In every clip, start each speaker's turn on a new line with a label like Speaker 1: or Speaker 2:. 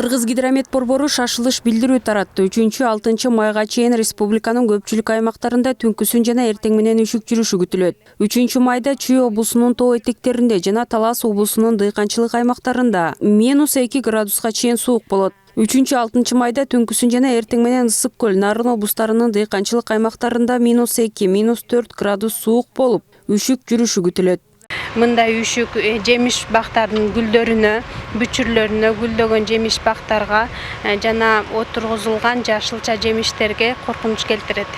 Speaker 1: Кыргыз гидромет борбору шашылыш билдирүү таратты. 3-6 майга чейин республиканын көпчүлүк аймактарында түнкүсүн жана эртең менен үшүк жүрүшү күтүлөт. 3 майда Чүй облусунун тоо этектеринде жана Талас облусунун дыйканчылык аймактарында -2 градуска чейин суук болот. 3-6 майда түнкүсүн жана эртең менен Ысык көл, Нарын облустарынын дыйканчылык аймактарында -2, -4 градус суук болуп, үшүк жүрүшү күтүлөт.
Speaker 2: Мындай үшүк жемиш бактардын гүлдөрүнө, бүчүрлөрүнө, гүлдөгөн жемиш бактарга жана отургузулган жашылча жемиштерге коркунуч келтирет.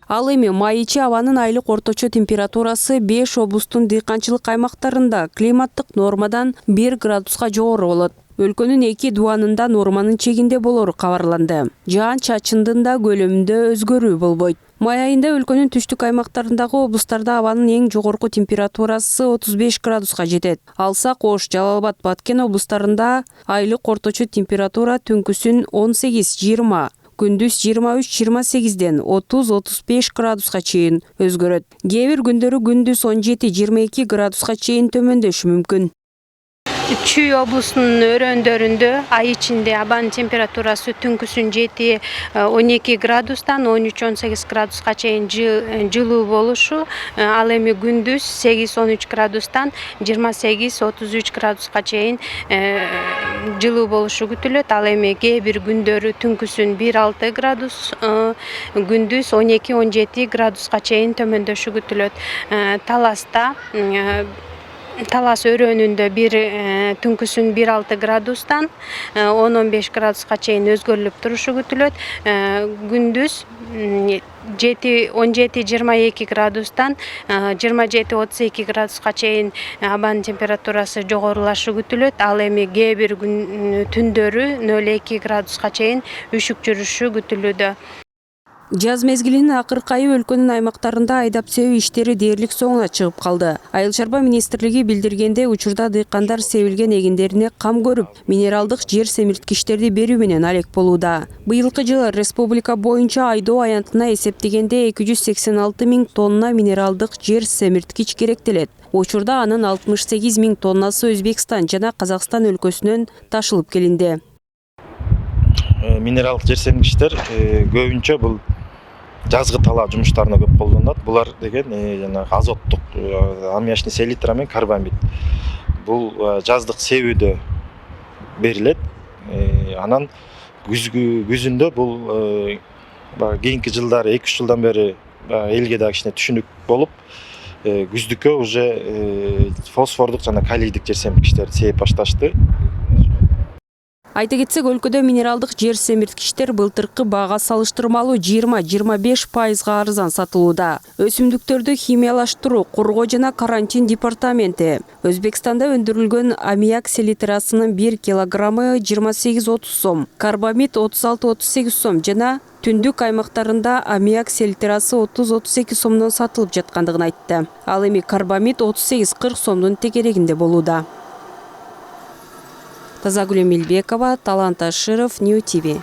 Speaker 1: Ал эми май ичи абанын айлык орточо температурасы 5 облустун дыйканчылык аймактарында климаттык нормадан 1 градуска жогору болот. Өлкөнүн 2 дубанында норманын чегинде болору кабарланды. Жаан-чачындын да көлөмүндө өзгөрүү болбойт. Май айында өлкөнүн түштүк аймактарындагы облустарда абанын эң жогорку температурасы 35 градуска жетет. Алсак, Ош, Жалал Абад, Баткен облустарында айлык орточо температура түнкүсүн 18-20, күндүз 23-28ден 30-35 градуска чейин өзгөрөт. Кээ бир күндөрү күндүз 17-22 градуска чейин төмөндөшү мүмкүн.
Speaker 2: Чүй облусунун өрөөндөрүндө ай ичинде абанын температурасы түнкүсүн 7-12 градустан 13-18 градуска чейин жылуу болушу, ал эми күндүз 8-13 градустан 28-33 градуска чейин жылуу болушу күтүлөт. Ал эми кээ бир күндөрү түнкүсүн 1-6 градус, күндүз 12-17 градуска чейин төмөндөшү күтүлөт. Талас өрөөнүндө түнкүсүн 1-6 градустан 10-15 градуска чейин өзгөрүлүп турушу күтүлөт. Күндүз 17-22 градустан 27-32 градуска чейин абанын температурасы жогорулашы күтүлөт. Ал эми кээ бир түндөрү 0-2 градуска чейин үшүк жүрүшү күтүлүүдө.
Speaker 1: Жаз мезгилинин акыркы айы өлкөнүн аймактарында айдап себүү иштери дээрлик соңуна чыгып калды. Айыл чарба министрлиги билдиргенде, учурда дыйкандар себилген эгиндерине кам көрүп, минералдык жер семирткичтерди берүү менен алек болууда. Быйылкы жылы республика боюнча айдоо аянтына эсептегенде 286 000 тонна минералдык жер семирткич керектелет. Учурда анын 68 000 тоннасы Өзбекстан жана Казакстан өлкөсүнөн ташылып келинди.
Speaker 3: Минералдык жер семирткичтер көбүнчө бул жазгы талаа жумуштарына көп колдонулат. Булар деген азоттук аммиачный селитра менен карбамид. Бул жаздык себүүдө берилет. Анан күзүндө бул кийинки жылдары 2-3 жылдан бери элге дагы кичине түшүнүк болуп, күздүккө уже фосфордук жана калийдик жер семирткичтерди сээп башташты.
Speaker 1: Айта кетсек, өлкөдө минералдык жер семирткичтер былтыркы баага салыштырмалуу 20-25% арзан сатылууда. Өсүмдүктөрдү химиялаштыруу, коргоо жана карантин департаменти Өзбекстанда өндүрүлгөн аммиак селитрасынын 1 килограммы 28-30 сом, карбамид 36-38 сом жана түндүк аймактарында аммиак селитрасы 30-32 сомдон сатылып жаткандыгын айтты. Ал эми карбамид 38-40 сомдун тегерегинде болууда. Тазагүл Эмилбекова, Талант Аширов, Нью ТВ.